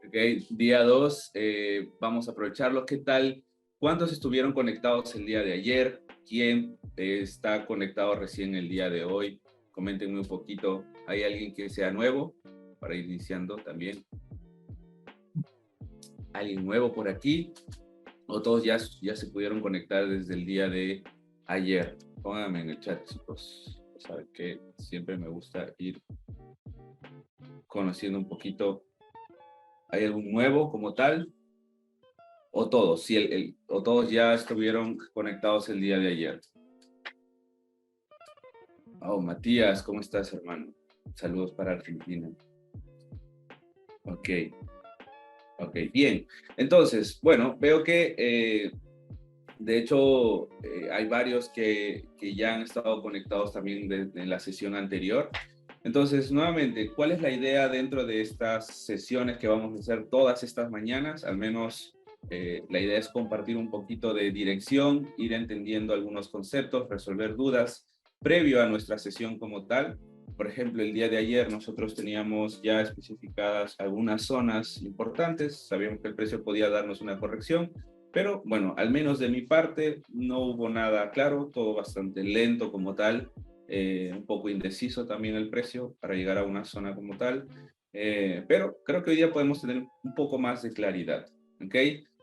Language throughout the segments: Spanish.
Ok, día 2, vamos a aprovecharlo. ¿Qué tal? ¿Cuántos estuvieron conectados el día de ayer? ¿Quién está conectado recién el día de hoy? Coméntenme un poquito. ¿Hay alguien que sea nuevo para ir iniciando también? ¿Alguien nuevo por aquí? ¿O todos ya se pudieron conectar desde el día de ayer? Pónganme en el chat, chicos. Saben que siempre me gusta ir conociendo un poquito. ¿Hay algún nuevo como tal? O todos, sí, o todos ya estuvieron conectados el día de ayer. Oh, Matías, ¿cómo estás, hermano? Saludos para Argentina. Ok, ok, bien. Entonces, bueno, veo que de hecho hay varios que ya han estado conectados también en la sesión anterior. Entonces, nuevamente, ¿cuál es la idea dentro de estas sesiones que vamos a hacer todas estas mañanas? Al menos la idea es compartir un poquito de dirección, ir entendiendo algunos conceptos, resolver dudas previo a nuestra sesión como tal. Por ejemplo, el día de ayer nosotros teníamos ya especificadas algunas zonas importantes, sabíamos que el precio podía darnos una corrección, pero bueno, al menos de mi parte no hubo nada claro, todo bastante lento como tal. Un poco indeciso también el precio para llegar a una zona como tal, pero creo que hoy día podemos tener un poco más de claridad, ¿ok?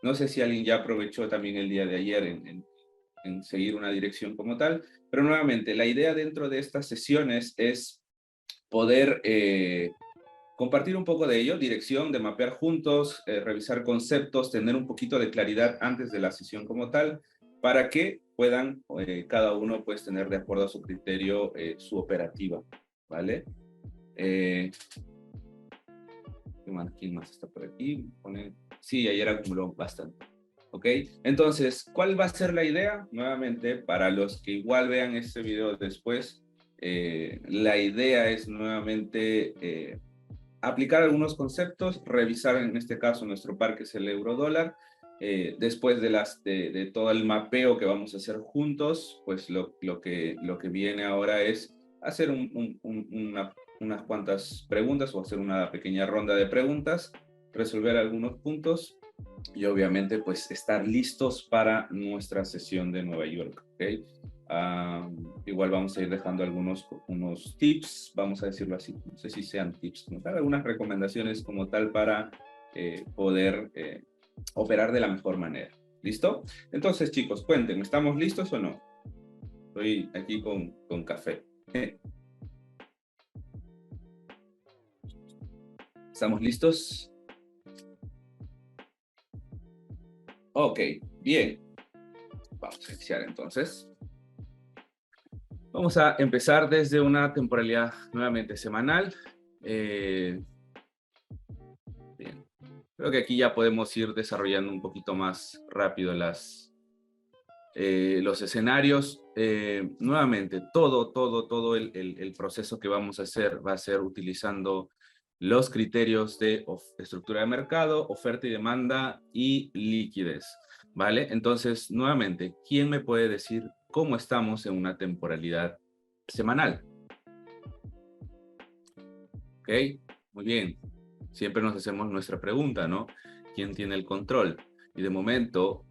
No sé si alguien ya aprovechó también el día de ayer en seguir una dirección como tal, pero nuevamente la idea dentro de estas sesiones es poder compartir un poco de ello, dirección, de mapear juntos, revisar conceptos, tener un poquito de claridad antes de la sesión como tal, para que puedan cada uno pues tener de acuerdo a su criterio su operativa, ¿vale? ¿Quién más está por aquí? Sí, ayer acumuló bastante. ¿Ok? Entonces, ¿cuál va a ser la idea? Nuevamente, para los que igual vean este video después, la idea es nuevamente aplicar algunos conceptos, revisar en este caso nuestro par que es el euro-dólar, después de todo el mapeo que vamos a hacer juntos, pues lo que viene ahora es hacer unas cuantas preguntas o hacer una pequeña ronda de preguntas, resolver algunos puntos y obviamente pues estar listos para nuestra sesión de Nueva York, ¿ok? Igual vamos a ir dejando unos tips, vamos a decirlo así, no sé si sean tips, como tal, algunas recomendaciones como tal para poder operar de la mejor manera. ¿Listo? Entonces, chicos, cuéntenme, ¿estamos listos o no? Estoy aquí con café. ¿Estamos listos? Ok, bien. Vamos a iniciar entonces. Vamos a empezar desde una temporalidad nuevamente semanal. Bien. Creo que aquí ya podemos ir desarrollando un poquito más rápido los escenarios. Nuevamente, todo el proceso que vamos a hacer va a ser utilizando los criterios de estructura de mercado, oferta y demanda y liquidez, ¿vale? Entonces, nuevamente, ¿quién me puede decir cómo estamos en una temporalidad semanal? ¿Ok? Muy bien. Siempre nos hacemos nuestra pregunta, ¿no? ¿Quién tiene el control? Y de momento,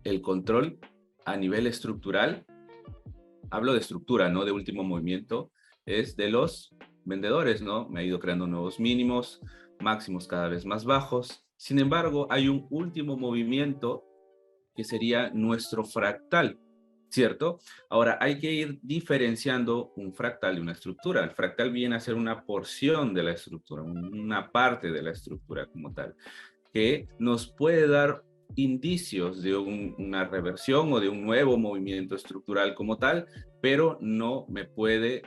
el control a nivel estructural, hablo de estructura, no de último movimiento, es de los vendedores, ¿no? Me ha ido creando nuevos mínimos, máximos cada vez más bajos. Sin embargo, hay un último movimiento que sería nuestro fractal, ¿cierto? Ahora, hay que ir diferenciando un fractal de una estructura. El fractal viene a ser una porción de la estructura, una parte de la estructura como tal, que nos puede dar indicios de una reversión o de un nuevo movimiento estructural como tal, pero no me puede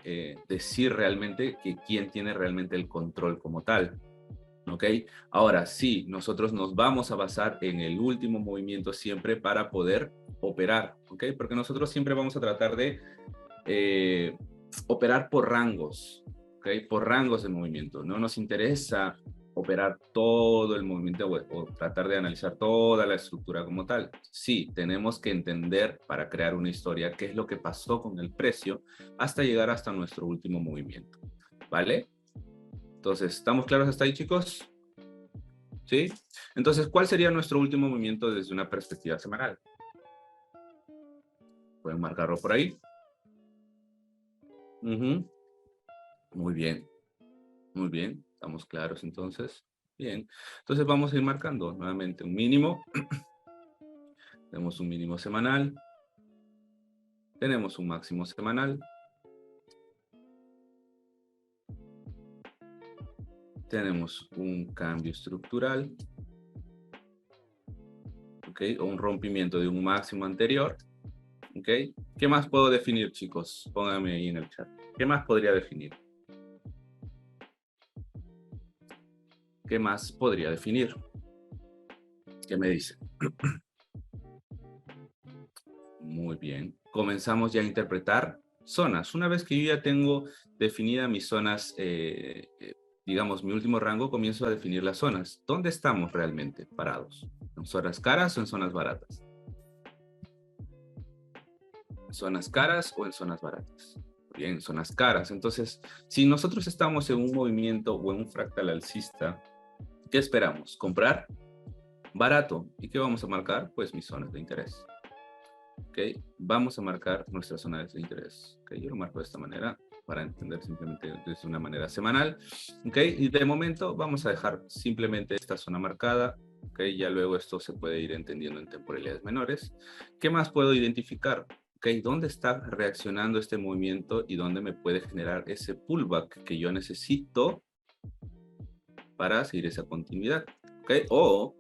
decir realmente que quién tiene realmente el control como tal. ¿Ok? Ahora sí, nosotros nos vamos a basar en el último movimiento siempre para poder operar, ¿ok? Porque nosotros siempre vamos a tratar de operar por rangos, ¿ok? Por rangos de movimiento. No nos interesa operar todo el movimiento o tratar de analizar toda la estructura como tal. Sí, tenemos que entender para crear una historia qué es lo que pasó con el precio hasta llegar hasta nuestro último movimiento, ¿vale? Entonces, ¿estamos claros hasta ahí, chicos? ¿Sí? Entonces, ¿cuál sería nuestro último movimiento desde una perspectiva semanal? Pueden marcarlo por ahí. Ujú. Muy bien, muy bien. Estamos claros entonces. Bien. Entonces vamos a ir marcando nuevamente un mínimo. Tenemos un mínimo semanal. Tenemos un máximo semanal. Tenemos un cambio estructural. ¿Ok? O un rompimiento de un máximo anterior. ¿Ok? ¿Qué más puedo definir, chicos? Pónganme ahí en el chat. ¿Qué más podría definir? ¿Qué más podría definir? ¿Qué me dice? Muy bien. Comenzamos ya a interpretar zonas. Una vez que yo ya tengo definidas mis zonas, digamos, mi último rango, comienzo a definir las zonas. ¿Dónde estamos realmente parados? ¿En zonas caras o en zonas baratas? ¿En zonas caras o en zonas baratas? Bien, en zonas caras. Entonces, si nosotros estamos en un movimiento o en un fractal alcista, ¿qué esperamos? ¿Comprar? Barato. ¿Y qué vamos a marcar? Pues mis zonas de interés. ¿Ok? Vamos a marcar nuestras zonas de interés. ¿Ok? Yo lo marco de esta manera para entender simplemente de una manera semanal. ¿Ok? Y de momento vamos a dejar simplemente esta zona marcada. ¿Ok? Ya luego esto se puede ir entendiendo en temporalidades menores. ¿Qué más puedo identificar? ¿Ok? ¿Dónde está reaccionando este movimiento y dónde me puede generar ese pullback que yo necesito para seguir esa continuidad? ¿Ok? O,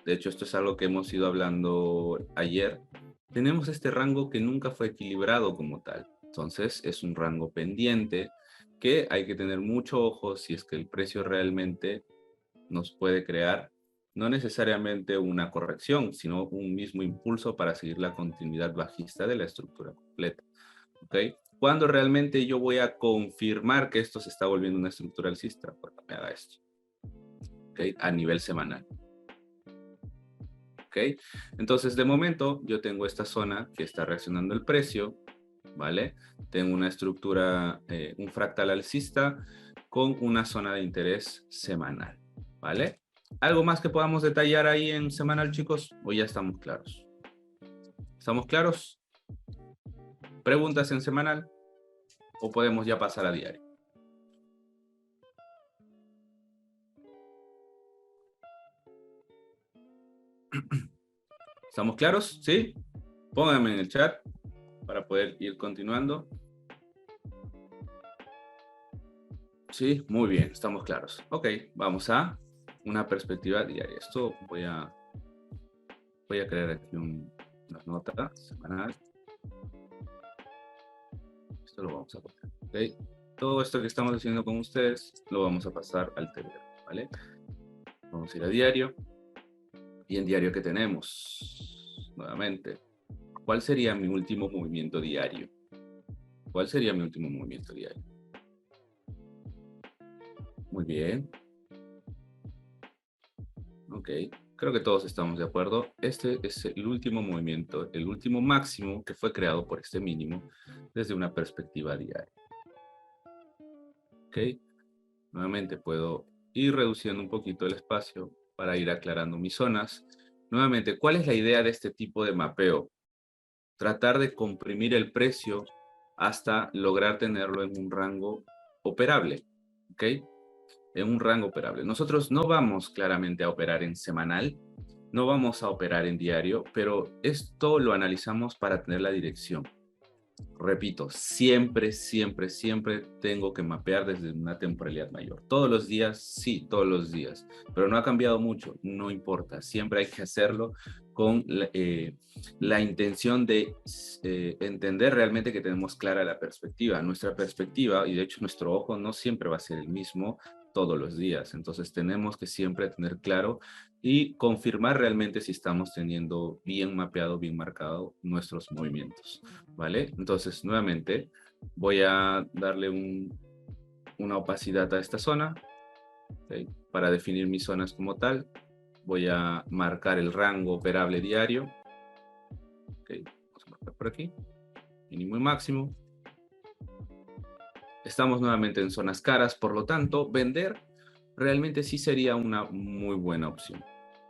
de hecho, esto es algo que hemos ido hablando ayer. Tenemos este rango que nunca fue equilibrado como tal. Entonces, es un rango pendiente que hay que tener mucho ojo si es que el precio realmente nos puede crear no necesariamente una corrección, sino un mismo impulso para seguir la continuidad bajista de la estructura completa. ¿Ok? ¿Cuándo realmente yo voy a confirmar que esto se está volviendo una estructura alcista? Cuando me haga esto. ¿Ok? A nivel semanal. ¿Ok? Entonces, de momento, yo tengo esta zona que está reaccionando el precio, ¿vale? Tengo una estructura, un fractal alcista con una zona de interés semanal, ¿vale? ¿Algo más que podamos detallar ahí en semanal, chicos? ¿O ya estamos claros? ¿Estamos claros? ¿Preguntas en semanal? ¿O podemos ya pasar a diario? ¿Estamos claros? ¿Sí? Pónganme en el chat para poder ir continuando. Sí, muy bien, estamos claros. Ok, vamos a una perspectiva diaria. Esto voy a crear aquí una nota semanal. Esto lo vamos a copiar. Ok, todo esto que estamos haciendo con ustedes lo vamos a pasar al Telegram, ¿vale? Vamos a ir a diario. Y en diario, ¿qué tenemos? Nuevamente, ¿cuál sería mi último movimiento diario? ¿Cuál sería mi último movimiento diario? Muy bien. Ok, creo que todos estamos de acuerdo. Este es el último movimiento, el último máximo que fue creado por este mínimo desde una perspectiva diaria. Ok, nuevamente puedo ir reduciendo un poquito el espacio para ir aclarando mis zonas. Nuevamente, ¿cuál es la idea de este tipo de mapeo? Tratar de comprimir el precio hasta lograr tenerlo en un rango operable. ¿Ok? En un rango operable. Nosotros no vamos claramente a operar en semanal, no vamos a operar en diario, pero esto lo analizamos para tener la dirección. Repito, siempre, siempre, siempre tengo que mapear desde una temporalidad mayor. Todos los días, sí, todos los días, pero no ha cambiado mucho, no importa, siempre hay que hacerlo con la intención de entender realmente que tenemos clara la perspectiva. Nuestra perspectiva, y de hecho nuestro ojo no siempre va a ser el mismo todos los días, entonces tenemos que siempre tener claro y confirmar realmente si estamos teniendo bien mapeado, bien marcado nuestros movimientos. ¿Vale? Entonces, nuevamente, voy a darle una opacidad a esta zona. ¿Okay? Para definir mis zonas como tal, voy a marcar el rango operable diario. ¿Okay? Vamos a marcar por aquí. Mínimo y máximo. Estamos nuevamente en zonas caras, por lo tanto, vender realmente sí sería una muy buena opción.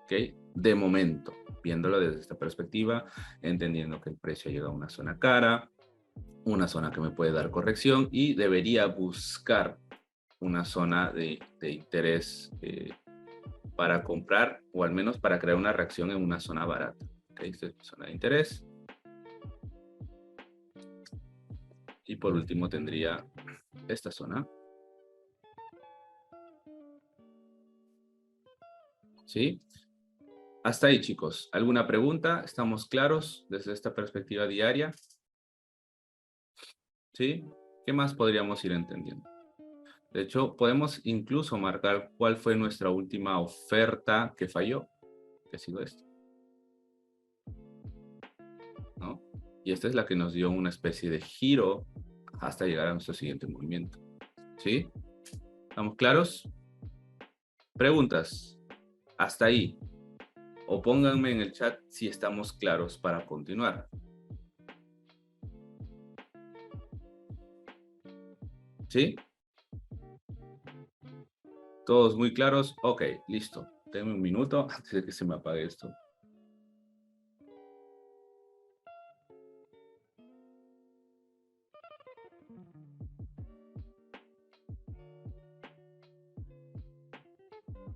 ¿Ok? De momento, viéndolo desde esta perspectiva, entendiendo que el precio llega a una zona cara, una zona que me puede dar corrección y debería buscar una zona de interés para comprar o al menos para crear una reacción en una zona barata. ¿Okay? Esta es mi zona de interés. Y por último tendría esta zona. ¿Sí? Hasta ahí, chicos. ¿Alguna pregunta? ¿Estamos claros desde esta perspectiva diaria? ¿Sí? ¿Qué más podríamos ir entendiendo? De hecho, podemos incluso marcar cuál fue nuestra última oferta que falló, que ha sido esta, ¿no? Y esta es la que nos dio una especie de giro hasta llegar a nuestro siguiente movimiento. ¿Sí? ¿Estamos claros? Preguntas. Hasta ahí. O pónganme en el chat si estamos claros para continuar. ¿Sí? ¿Todos muy claros? Ok, listo. Denme un minuto antes de que se me apague esto.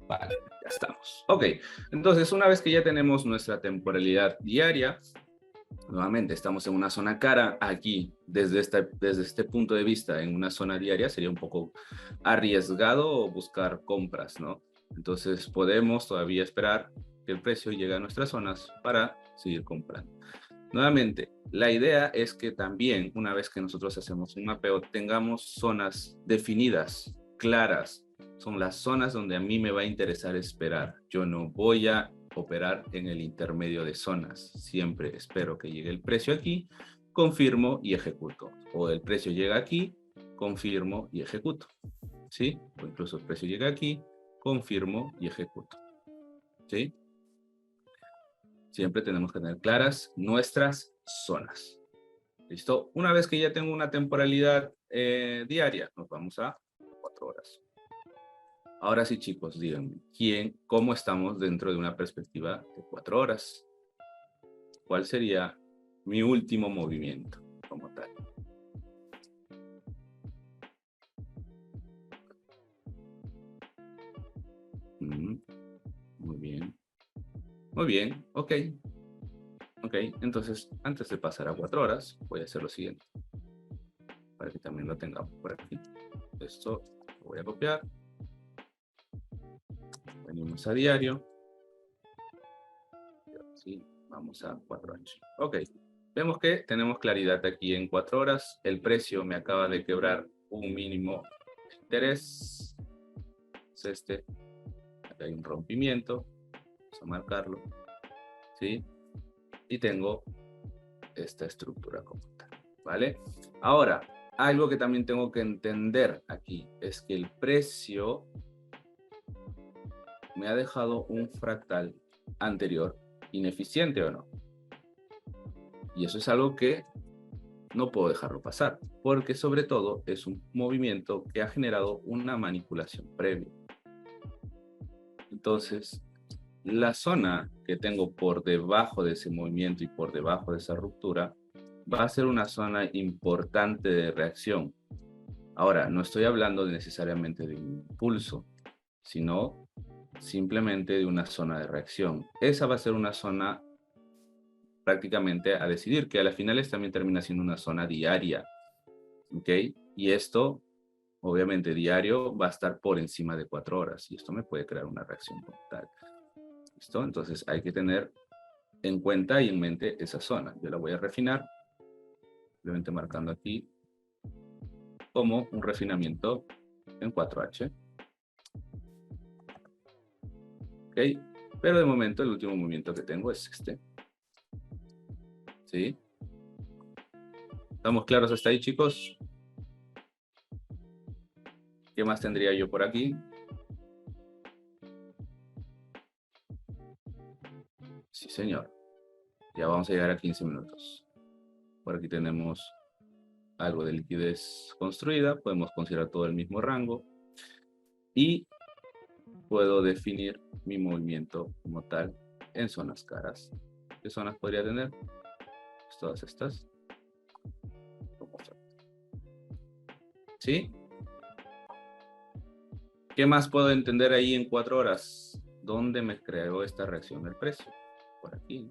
Vale, ya estamos. Ok, entonces una vez que ya tenemos nuestra temporalidad diaria, nuevamente estamos en una zona cara. Aquí, desde este punto de vista, en una zona diaria sería un poco arriesgado buscar compras, ¿no? Entonces podemos todavía esperar que el precio llegue a nuestras zonas para seguir comprando. Nuevamente, la idea es que también, una vez que nosotros hacemos un mapeo, tengamos zonas definidas, claras. Son las zonas donde a mí me va a interesar esperar. Yo no voy a operar en el intermedio de zonas. Siempre espero que llegue el precio aquí, confirmo y ejecuto. O el precio llega aquí, confirmo y ejecuto. ¿Sí? O incluso el precio llega aquí, confirmo y ejecuto. ¿Sí? Siempre tenemos que tener claras nuestras zonas. ¿Listo? Una vez que ya tengo una temporalidad diaria, nos vamos a 4 horas. Ahora sí, chicos, díganme, cómo estamos dentro de una perspectiva de 4 horas? ¿Cuál sería mi último movimiento como tal? Muy bien. Muy bien, ok. Ok, entonces, antes de pasar a 4 horas, voy a hacer lo siguiente. Para que también lo tengamos por aquí. Esto lo voy a copiar. Venimos a diario. Sí, vamos a 4H. Ok, vemos que tenemos claridad aquí en 4 horas. El precio me acaba de quebrar un mínimo de interés. Es este. Acá hay un rompimiento. Vamos a marcarlo. ¿Sí? Y tengo esta estructura como tal. ¿Vale? Ahora, algo que también tengo que entender aquí es que el precio me ha dejado un fractal anterior ineficiente o no. Y eso es algo que no puedo dejarlo pasar, porque sobre todo es un movimiento que ha generado una manipulación previa. Entonces, la zona que tengo por debajo de ese movimiento y por debajo de esa ruptura va a ser una zona importante de reacción. Ahora, no estoy hablando necesariamente de un impulso, sino simplemente de una zona de reacción. Esa va a ser una zona prácticamente a decidir, que a las finales también termina siendo una zona diaria. ¿Ok? Y esto, obviamente, diario va a estar por encima de 4 horas y esto me puede crear una reacción como tal. ¿Listo? Entonces hay que tener en cuenta y en mente esa zona. Yo la voy a refinar, simplemente marcando aquí como un refinamiento en 4H. ¿Ok? Pero de momento el último movimiento que tengo es este. ¿Sí? ¿Estamos claros hasta ahí, chicos? ¿Qué más tendría yo por aquí? Sí, señor. Ya vamos a llegar a 15 minutos. Por aquí tenemos algo de liquidez construida. Podemos considerar todo el mismo rango. Y puedo definir mi movimiento como tal en zonas caras. ¿Qué zonas podría tener? Pues todas estas. ¿Sí? ¿Qué más puedo entender ahí en 4 horas? ¿Dónde me creó esta reacción del precio? Por aquí.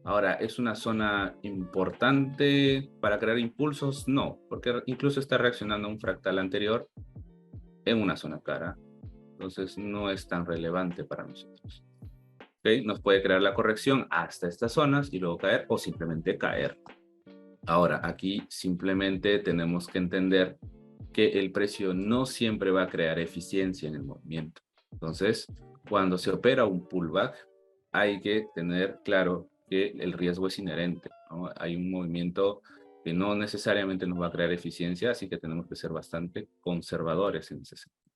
Ahora, ¿es una zona importante para crear impulsos? No, porque incluso está reaccionando a un fractal anterior en una zona cara. Entonces, no es tan relevante para nosotros. ¿Okay? Nos puede crear la corrección hasta estas zonas y luego caer o simplemente caer. Ahora, aquí simplemente tenemos que entender que el precio no siempre va a crear eficiencia en el movimiento. Entonces, cuando se opera un pullback, hay que tener claro que el riesgo es inherente, ¿no? Hay un movimiento que no necesariamente nos va a crear eficiencia, así que tenemos que ser bastante conservadores en ese sentido.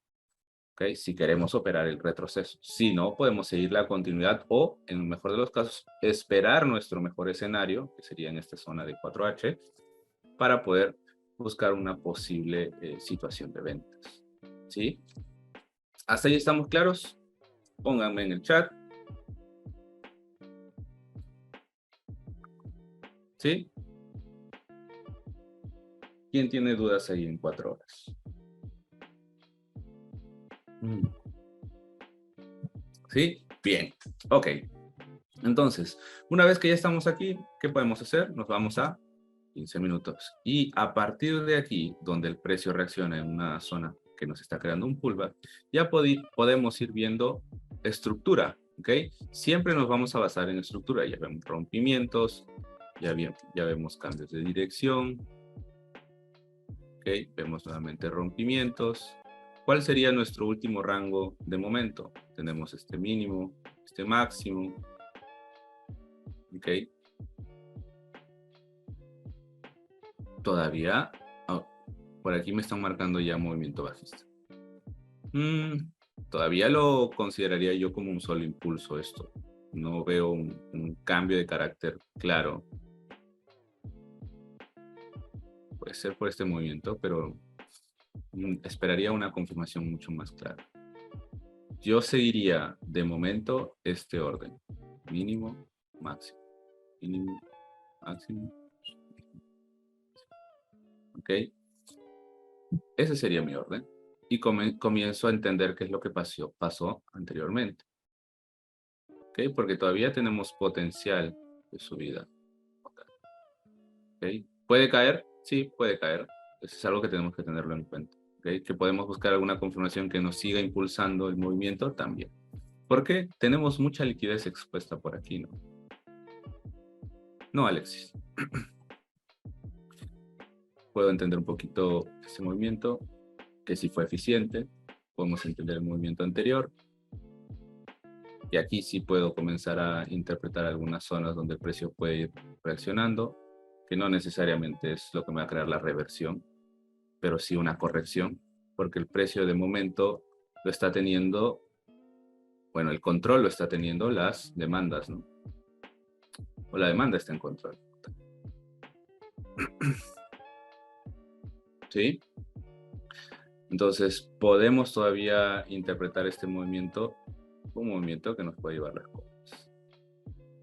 ¿Okay? Si queremos operar el retroceso. Si no, podemos seguir la continuidad o, en el mejor de los casos, esperar nuestro mejor escenario, que sería en esta zona de 4H, para poder buscar una posible situación de ventas. ¿Sí? ¿Hasta ahí estamos claros? Pónganme en el chat. ¿Sí? ¿Quién tiene dudas ahí en 4 horas? ¿Sí? Bien. Ok. Entonces, una vez que ya estamos aquí, ¿qué podemos hacer? Nos vamos a 15 minutos. Y a partir de aquí, donde el precio reacciona en una zona que nos está creando un pullback, ya podemos ir viendo estructura, ¿ok? Siempre nos vamos a basar en estructura. Ya vemos rompimientos, ya vemos cambios de dirección, ¿ok? Vemos nuevamente rompimientos. ¿Cuál sería nuestro último rango de momento? Tenemos este mínimo, este máximo, ¿ok? Todavía, oh, por aquí me están marcando ya movimiento bajista. Todavía lo consideraría yo como un solo impulso esto. No veo un cambio de carácter claro. Puede ser por este movimiento, pero esperaría una confirmación mucho más clara. Yo seguiría de momento este orden. Mínimo, máximo. Mínimo, máximo. ¿Ok? Ese sería mi orden. Y comienzo a entender qué es lo que pasó anteriormente. ¿Ok? Porque todavía tenemos potencial de subida. ¿Ok? ¿Puede caer? Sí, puede caer. Eso es algo que tenemos que tenerlo en cuenta. ¿Ok? Que podemos buscar alguna confirmación que nos siga impulsando el movimiento también. Porque tenemos mucha liquidez expuesta por aquí, ¿no? No, Alexis. Puedo entender un poquito ese movimiento, que sí fue eficiente. Podemos entender el movimiento anterior. Y aquí sí puedo comenzar a interpretar algunas zonas donde el precio puede ir reaccionando, que no necesariamente es lo que me va a crear la reversión, pero sí una corrección, porque el precio de momento lo está teniendo, bueno, el control lo está teniendo las demandas, ¿no? O la demanda está en control. ¿Sí? Entonces, podemos todavía interpretar este movimiento como un movimiento que nos puede llevar las compras.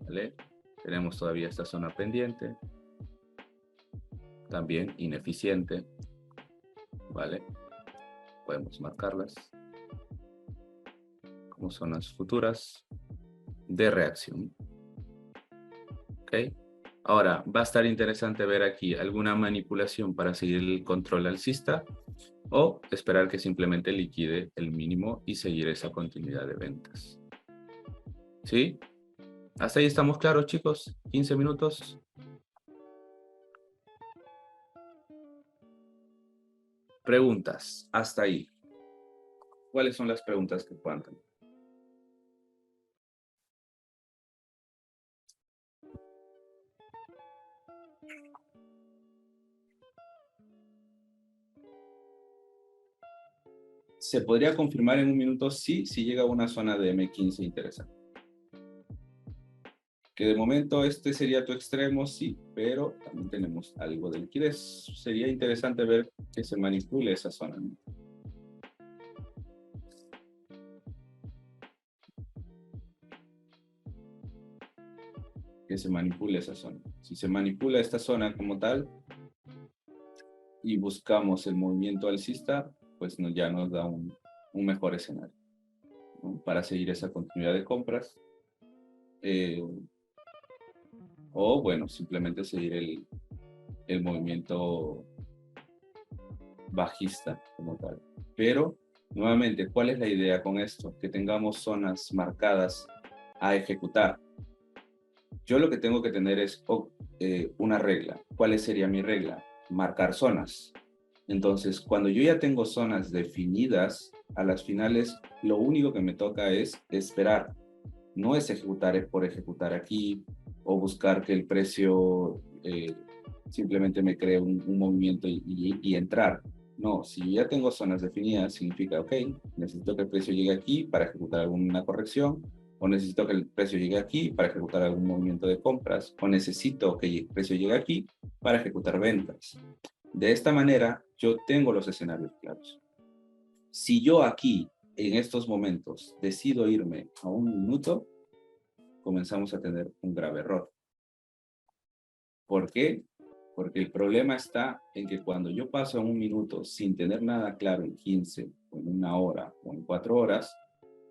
¿Vale? Tenemos todavía esta zona pendiente, también ineficiente, ¿vale? Podemos marcarlas como zonas futuras de reacción. ¿Ok? Ahora, va a estar interesante ver aquí alguna manipulación para seguir el control alcista o esperar que simplemente liquide el mínimo y seguir esa continuidad de ventas. ¿Sí? ¿Hasta ahí estamos claros, chicos? 15 minutos. Preguntas, hasta ahí. ¿Cuáles son las preguntas que puedan tener? Se podría confirmar en un minuto sí, si llega a una zona de M15 interesante. Que de momento este sería tu extremo, sí, pero también tenemos algo de liquidez. Sería interesante ver que se manipule esa zona, ¿no? que se manipule esa zona. Si se manipula esta zona como tal y buscamos el movimiento alcista, pues ya nos da un mejor escenario, ¿no? Para seguir esa continuidad de compras. O bueno, simplemente seguir el movimiento bajista como tal. Pero, nuevamente, ¿cuál es la idea con esto? Que tengamos zonas marcadas a ejecutar. Yo lo que tengo que tener es una regla. ¿Cuál sería mi regla? Marcar zonas. Entonces, cuando yo ya tengo zonas definidas, a las finales, lo único que me toca es esperar. No es ejecutar por ejecutar aquí o buscar que el precio simplemente me cree un movimiento y entrar. No, si ya tengo zonas definidas, significa, ok, necesito que el precio llegue aquí para ejecutar alguna corrección, o necesito que el precio llegue aquí para ejecutar algún movimiento de compras, o necesito que el precio llegue aquí para ejecutar ventas. De esta manera, yo tengo los escenarios claros. Si yo aquí, en estos momentos, decido irme a 1 minuto, comenzamos a tener un grave error. ¿Por qué? Porque el problema está en que cuando yo paso en 1 minuto sin tener nada claro en 15, o en 1 hora, o en 4 horas,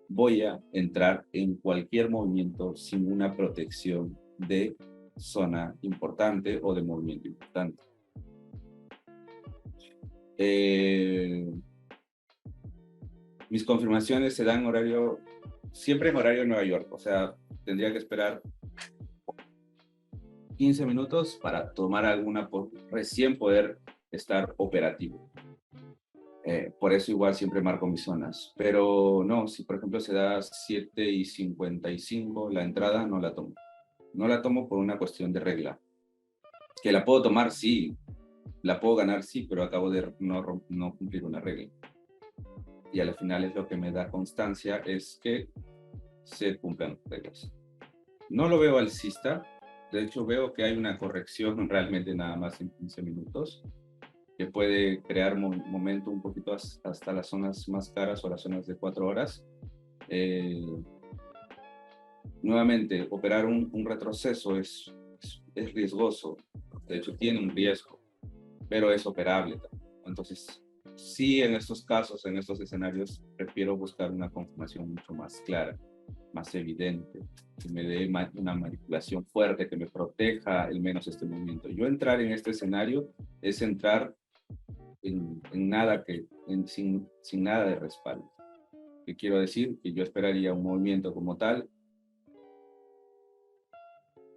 voy a entrar en cualquier movimiento sin una protección de zona importante o de movimiento importante. Mis confirmaciones se dan siempre en horario de Nueva York, o sea, tendría que esperar 15 minutos para tomar recién poder estar operativo. Por eso igual siempre marco mis zonas. Pero no, si por ejemplo se da 7:55 la entrada, no la tomo. No la tomo por una cuestión de regla. Que la puedo tomar, sí. La puedo ganar, sí, pero acabo de no cumplir una regla. Y al final es lo que me da constancia, es que se cumplan reglas. No lo veo alcista. De hecho, veo que hay una corrección realmente nada más en 15 minutos, que puede crear momento un poquito hasta las zonas más caras o las zonas de 4 horas. Nuevamente, operar un retroceso es riesgoso. De hecho, tiene un riesgo, pero es operable. Entonces, sí, en estos casos, en estos escenarios, prefiero buscar una confirmación mucho más clara, más evidente, que me dé una manipulación fuerte, que me proteja al menos este movimiento. Yo entrar en este escenario es entrar en nada sin nada de respaldo. ¿Qué quiero decir? Que yo esperaría un movimiento como tal,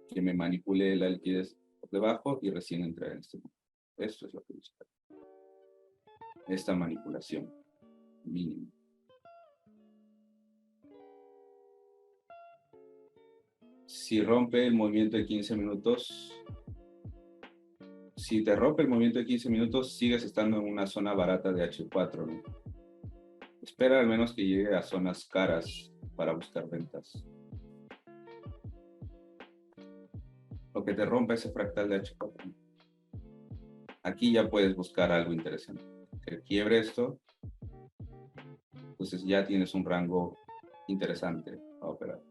que me manipule la liquidez por debajo y recién entrar en este momento. Esto es lo que busco. Esta manipulación mínima. Si rompe el movimiento de 15 minutos, si te rompe el movimiento de 15 minutos, sigues estando en una zona barata de H4, ¿no? Espera al menos que llegue a zonas caras para buscar ventas. Lo que te rompe ese fractal de H4. Aquí ya puedes buscar algo interesante. Que quiebre esto, entonces ya tienes un rango interesante a operar.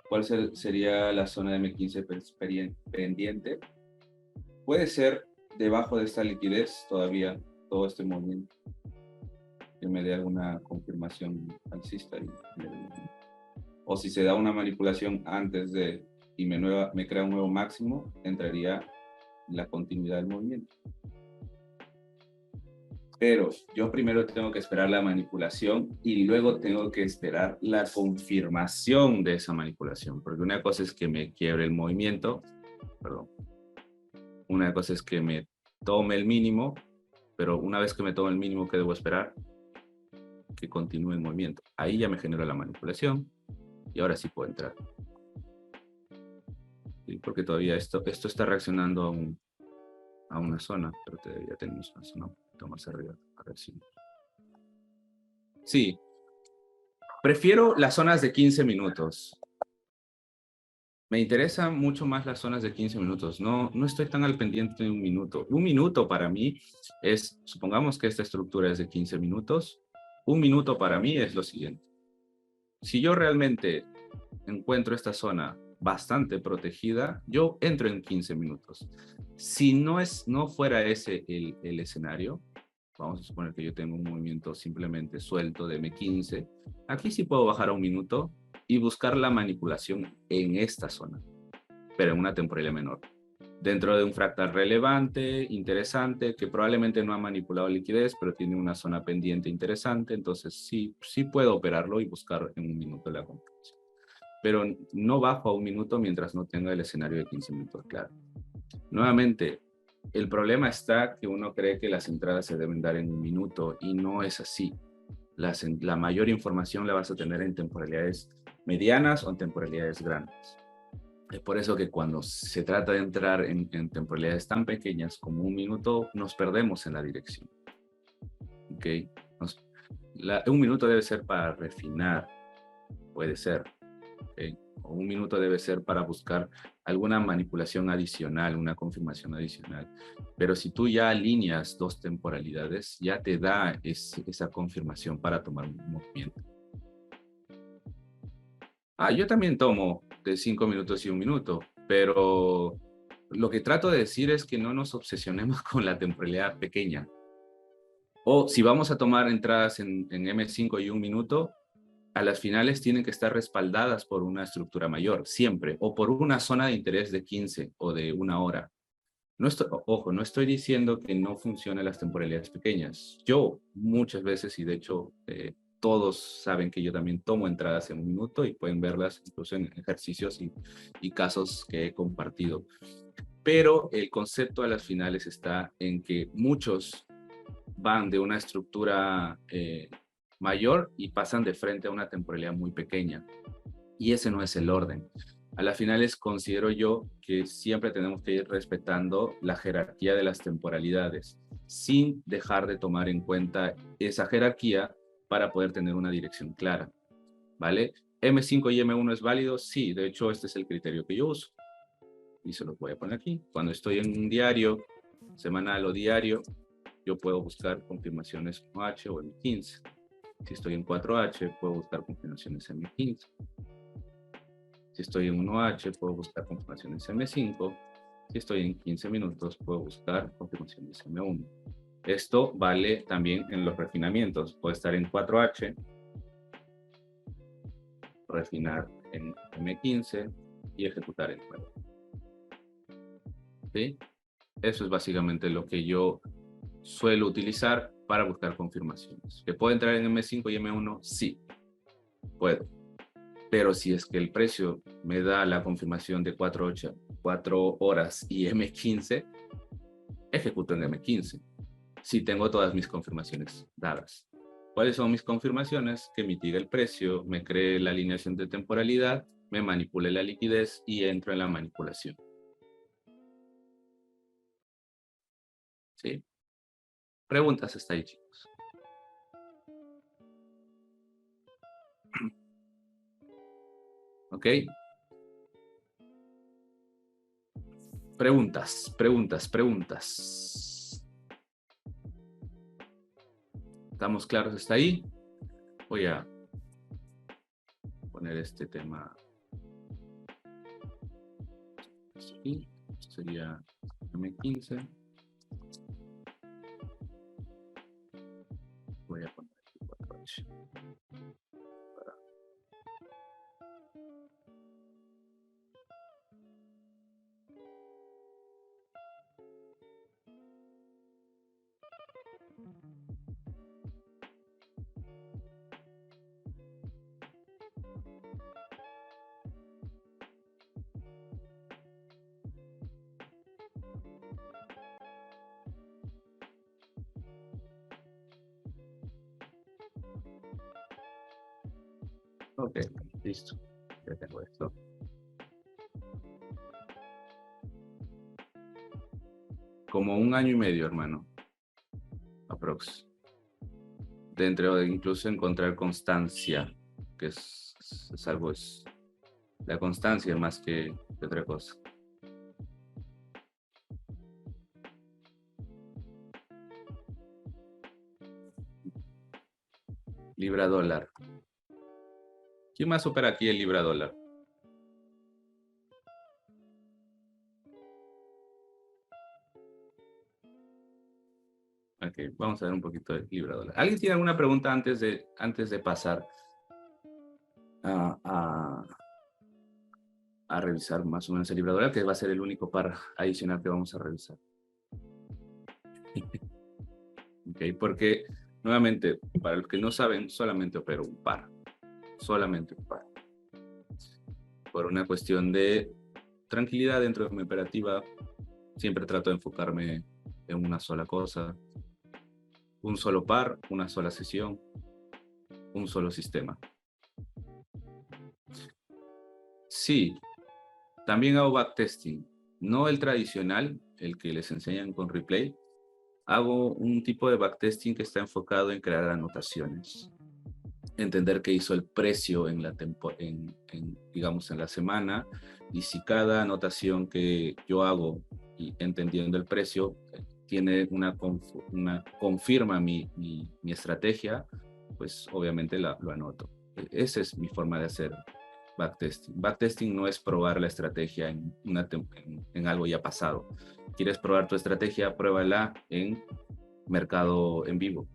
¿Cuál sería la zona de M15 pendiente? Puede ser debajo de esta liquidez todavía todo este movimiento, que me dé alguna confirmación alcista. O si se da una manipulación antes y me crea un nuevo máximo, entraría la continuidad del movimiento. Pero yo primero tengo que esperar la manipulación y luego tengo que esperar la confirmación de esa manipulación, porque una cosa es que me quiebre el movimiento, perdón, una cosa es que me tome el mínimo, pero una vez que me tome el mínimo, ¿qué debo esperar? Que continúe el movimiento. Ahí ya me genera la manipulación y ahora sí puedo entrar. ¿Sí? Porque todavía esto está reaccionando a una zona, pero ya tenemos una zona un poquito más arriba para reaccionar. Sí, prefiero las zonas de 15 minutos. Me interesan mucho más las zonas de 15 minutos. No estoy tan al pendiente de 1 minuto. 1 minuto para mí es, supongamos que esta estructura es de 15 minutos. un minuto para mí es lo siguiente. Si yo realmente encuentro esta zona bastante protegida, yo entro en 15 minutos. Si no fuera ese el escenario, vamos a suponer que yo tengo un movimiento simplemente suelto de M15, aquí sí puedo bajar a un minuto y buscar la manipulación en esta zona, pero en una temporalidad menor. Dentro de un fractal relevante, interesante, que probablemente no ha manipulado liquidez, pero tiene una zona pendiente interesante, entonces sí puedo operarlo y buscar en un minuto la confirmación. Pero no bajo a un minuto mientras no tenga el escenario de 15 minutos claro. Nuevamente, el problema está que uno cree que las entradas se deben dar en un minuto y no es así. La mayor información la vas a tener en temporalidades medianas o en temporalidades grandes. Es por eso que cuando se trata de entrar en temporalidades tan pequeñas como un minuto, nos perdemos en la dirección. ¿Okay? Un minuto debe ser para refinar, puede ser. ¿Okay? O un minuto debe ser para buscar alguna manipulación adicional, una confirmación adicional. Pero si tú ya alineas dos temporalidades, ya te da esa confirmación para tomar un movimiento. Yo también tomo de 5 minutos y un minuto, pero lo que trato de decir es que no nos obsesionemos con la temporalidad pequeña. O si vamos a tomar entradas en M5 y un minuto, a las finales tienen que estar respaldadas por una estructura mayor, siempre, o por una zona de interés de 15 o de una hora. Ojo, no estoy diciendo que no funcionen las temporalidades pequeñas. Yo muchas veces, y de hecho todos saben que yo también tomo entradas en un minuto y pueden verlas incluso en ejercicios y casos que he compartido. Pero el concepto a las finales está en que muchos van de una estructura mayor y pasan de frente a una temporalidad muy pequeña. Y ese no es el orden. A las finales considero yo que siempre tenemos que ir respetando la jerarquía de las temporalidades, sin dejar de tomar en cuenta esa jerarquía para poder tener una dirección clara, ¿vale? M5 y M1 es válido, sí, de hecho este es el criterio que yo uso. Y se los voy a poner aquí. Cuando estoy en un diario, semanal o diario, yo puedo buscar confirmaciones 1H o M15. Si estoy en 4H, puedo buscar confirmaciones M15. Si estoy en 1H, puedo buscar confirmaciones M5. Si estoy en 15 minutos, puedo buscar confirmaciones M1. Esto vale también en los refinamientos. Puedo estar en 4H, refinar en M15 y ejecutar en 9. ¿Sí? Eso es básicamente lo que yo suelo utilizar para buscar confirmaciones. ¿Que puedo entrar en M5 y M1? Sí, puedo. Pero si es que el precio me da la confirmación de 4 horas y M15, ejecuto en M15. Si tengo todas mis confirmaciones dadas. ¿Cuáles son mis confirmaciones? Que mitigue el precio, me cree la alineación de temporalidad, me manipule la liquidez y entro en la manipulación. ¿Sí? Preguntas hasta ahí, chicos. ¿Ok? Preguntas. ¿Estamos claros hasta ahí? Voy a poner este tema aquí. Sería M15. Voy a poner aquí 4H. Ok, listo. Ya tengo esto. Como 1 año y medio, hermano. Aprox. Dentro de incluso encontrar constancia, que es algo, es la constancia más que otra cosa. Libra dólar. ¿Quién más opera aquí el libra dólar? Ok, vamos a ver un poquito de libra dólar. ¿Alguien tiene alguna pregunta antes de pasar a, a revisar más o menos el libra dólar, que va a ser el único par adicional que vamos a revisar? Ok, porque nuevamente, para los que no saben, solamente opero un par. Solamente un par. Por una cuestión de tranquilidad dentro de mi operativa, siempre trato de enfocarme en una sola cosa. Un solo par, una sola sesión, un solo sistema. Sí, también hago backtesting. No el tradicional, el que les enseñan con replay. Hago un tipo de backtesting que está enfocado en crear anotaciones. Entender qué hizo el precio en la digamos, en la semana, y si cada anotación que yo hago y entendiendo el precio tiene confirma mi estrategia, pues obviamente lo anoto. Esa es mi forma de hacer backtesting. Backtesting no es probar la estrategia en algo ya pasado. ¿Quieres probar tu estrategia? Pruébala en mercado en vivo.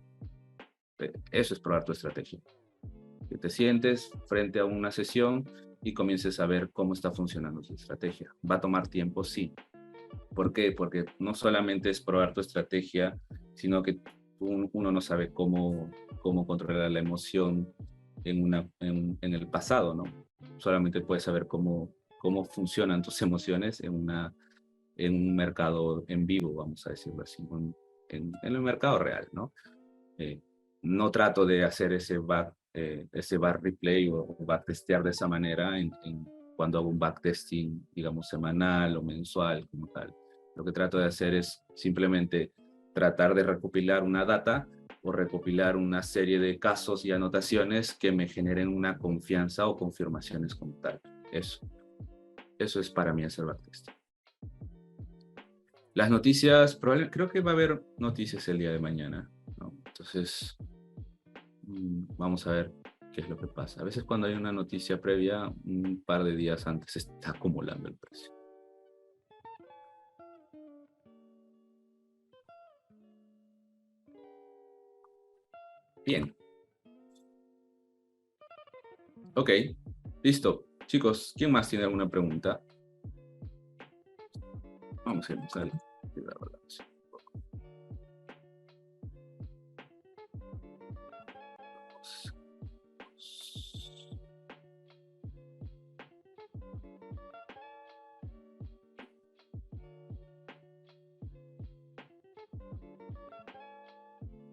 Eso es probar tu estrategia. Que te sientes frente a una sesión y comiences a ver cómo está funcionando tu estrategia. ¿Va a tomar tiempo? Sí. ¿Por qué? Porque no solamente es probar tu estrategia, sino que uno no sabe cómo controlar la emoción en el pasado, ¿no? Solamente puedes saber cómo funcionan tus emociones en un mercado en vivo, vamos a decirlo así, en el mercado real, ¿no? No trato de hacer ese back replay o backtestear de esa manera cuando hago un backtesting, digamos, semanal o mensual como tal. Lo que trato de hacer es simplemente tratar de recopilar una data o recopilar una serie de casos y anotaciones que me generen una confianza o confirmaciones como tal. Eso es para mí hacer backtesting. Las noticias, creo que va a haber noticias el día de mañana, ¿no? Entonces, vamos a ver qué es lo que pasa. A veces cuando hay una noticia previa, un par de días antes se está acumulando el precio. Bien. Ok, listo. Chicos, ¿quién más tiene alguna pregunta? Vamos a empezar a la relación.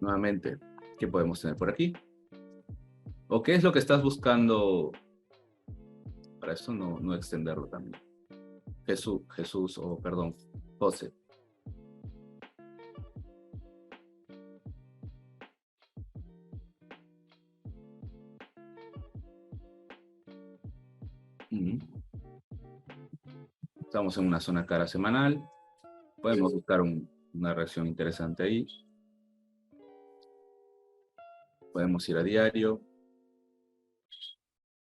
Nuevamente, ¿qué podemos tener por aquí? ¿O qué es lo que estás buscando? Para esto no extenderlo también. Jesús, o perdón, José. Estamos en una zona cara semanal. Podemos buscar una reacción interesante ahí. Podemos ir a diario.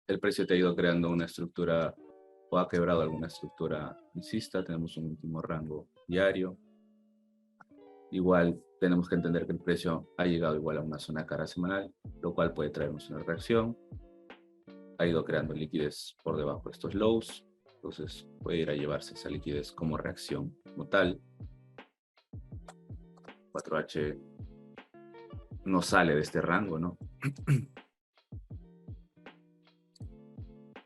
El precio te ha ido creando una estructura o ha quebrado alguna estructura alcista. Tenemos un último rango diario. Igual tenemos que entender que el precio ha llegado igual a una zona cara semanal, lo cual puede traernos una reacción. Ha ido creando liquidez por debajo de estos lows. Entonces puede ir a llevarse esa liquidez como reacción como tal. 4H no sale de este rango, ¿no?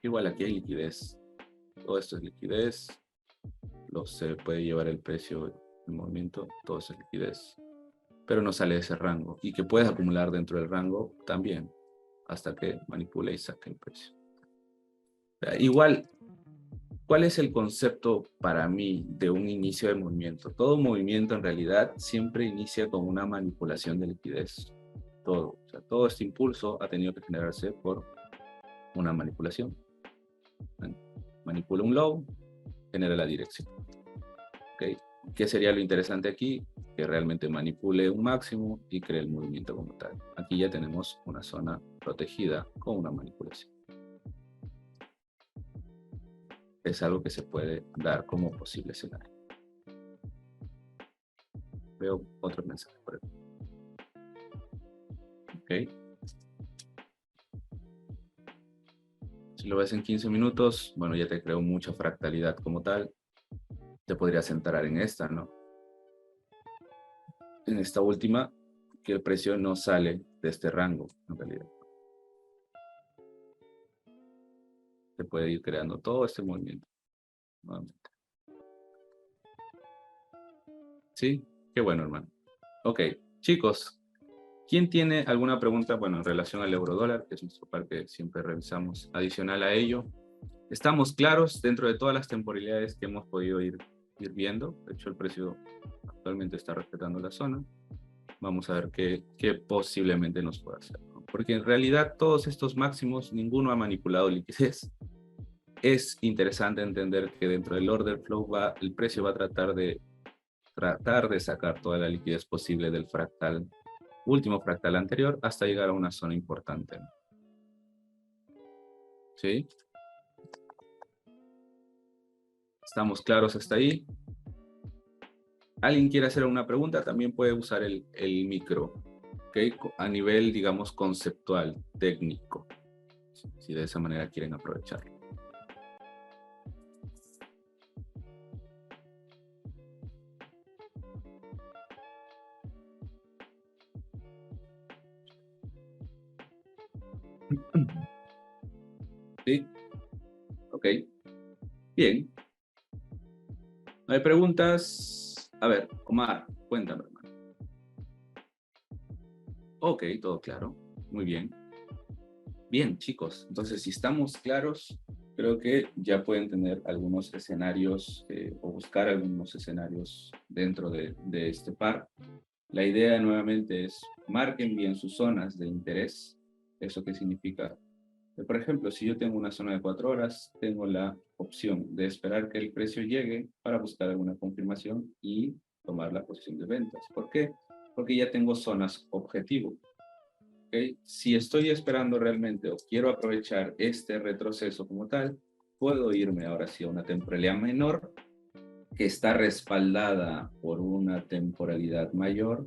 Igual aquí hay liquidez. Todo esto es liquidez. Se puede llevar el precio en movimiento. Todo eso es liquidez. Pero no sale de ese rango. Y que puedes acumular dentro del rango también. Hasta que manipule y saque el precio. Igual, ¿cuál es el concepto para mí de un inicio de movimiento? Todo movimiento en realidad siempre inicia con una manipulación de liquidez. Todo. O sea, todo este impulso ha tenido que generarse por una manipulación. Manipula un low, genera la dirección. ¿Okay? ¿Qué sería lo interesante aquí? Que realmente manipule un máximo y cree el movimiento como tal. aquí ya tenemos una zona protegida con una manipulación. Es algo que se puede dar como posible escenario. Veo otro mensaje por aquí. Ok. Si lo ves en 15 minutos, bueno, ya te creo mucha fractalidad como tal. Te podrías centrar en esta, ¿no? En esta última, que el precio no sale de este rango, en realidad. Se puede ir creando todo este movimiento. Nuevamente. ¿Sí? Qué bueno, hermano. Ok, chicos, ¿quién tiene alguna pregunta, bueno, en relación al euro dólar, que es nuestro par que siempre revisamos, adicional a ello? Estamos claros dentro de todas las temporalidades que hemos podido ir viendo. De hecho, el precio actualmente está respetando la zona. Vamos a ver qué posiblemente nos puede hacer, ¿no? Porque en realidad todos estos máximos, ninguno ha manipulado liquidez. Es interesante entender que dentro del order flow el precio va a tratar de sacar toda la liquidez posible del fractal, último fractal anterior, hasta llegar a una zona importante, ¿no? ¿Sí? ¿Estamos claros hasta ahí? ¿Alguien quiere hacer una pregunta? También puede usar el micro, ¿okay? A nivel, digamos, conceptual, técnico, si de esa manera quieren aprovecharlo. ¿Sí? Ok. Bien. ¿No hay preguntas? A ver, Omar, cuéntame, hermano. Ok, todo claro. Muy bien. Bien, chicos. Entonces, si estamos claros, creo que ya pueden tener algunos escenarios o buscar algunos escenarios dentro de este par. La idea nuevamente es marquen bien sus zonas de interés. ¿Eso qué significa? Por ejemplo, si yo tengo una zona de 4 horas, tengo la opción de esperar que el precio llegue para buscar alguna confirmación y tomar la posición de ventas. ¿Por qué? Porque ya tengo zonas objetivo. ¿Okay? Si estoy esperando realmente o quiero aprovechar este retroceso como tal, puedo irme ahora sí a una temporalidad menor que está respaldada por una temporalidad mayor,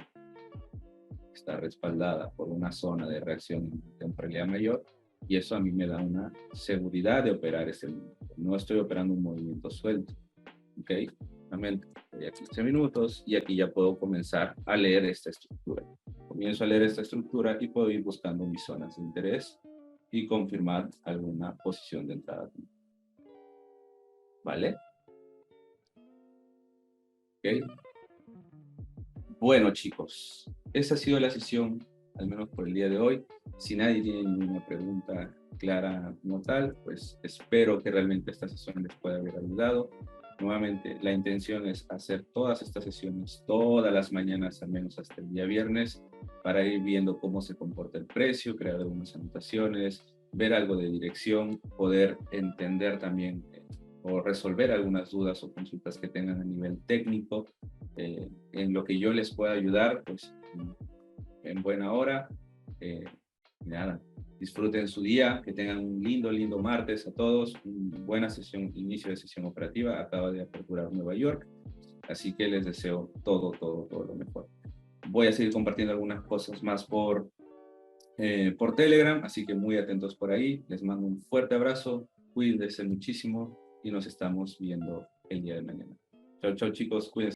está respaldada por una zona de reacción en temporalidad mayor, y eso a mí me da una seguridad de operar ese movimiento. No estoy operando un movimiento suelto. ¿Ok? Nuevamente, voy a 15 minutos y aquí ya puedo comenzar a leer esta estructura. Comienzo a leer esta estructura y puedo ir buscando mis zonas de interés y confirmar alguna posición de entrada. ¿Vale? ¿Ok? Bueno, chicos, esa ha sido la sesión, al menos por el día de hoy. Si nadie tiene ninguna pregunta clara como tal, pues espero que realmente esta sesión les pueda haber ayudado. Nuevamente, la intención es hacer todas estas sesiones todas las mañanas, al menos hasta el día viernes, para ir viendo cómo se comporta el precio, crear algunas anotaciones, ver algo de dirección, poder entender también o resolver algunas dudas o consultas que tengan a nivel técnico, en lo que yo les pueda ayudar, pues en buena hora. Nada, disfruten su día, que tengan un lindo martes a todos, una buena sesión, inicio de sesión operativa, acaba de aperturar Nueva York, así que les deseo todo lo mejor. Voy a seguir compartiendo algunas cosas más por Telegram, así que muy atentos por ahí, les mando un fuerte abrazo, cuídense muchísimo y nos estamos viendo el día de mañana. Chao, chao chicos, cuídense.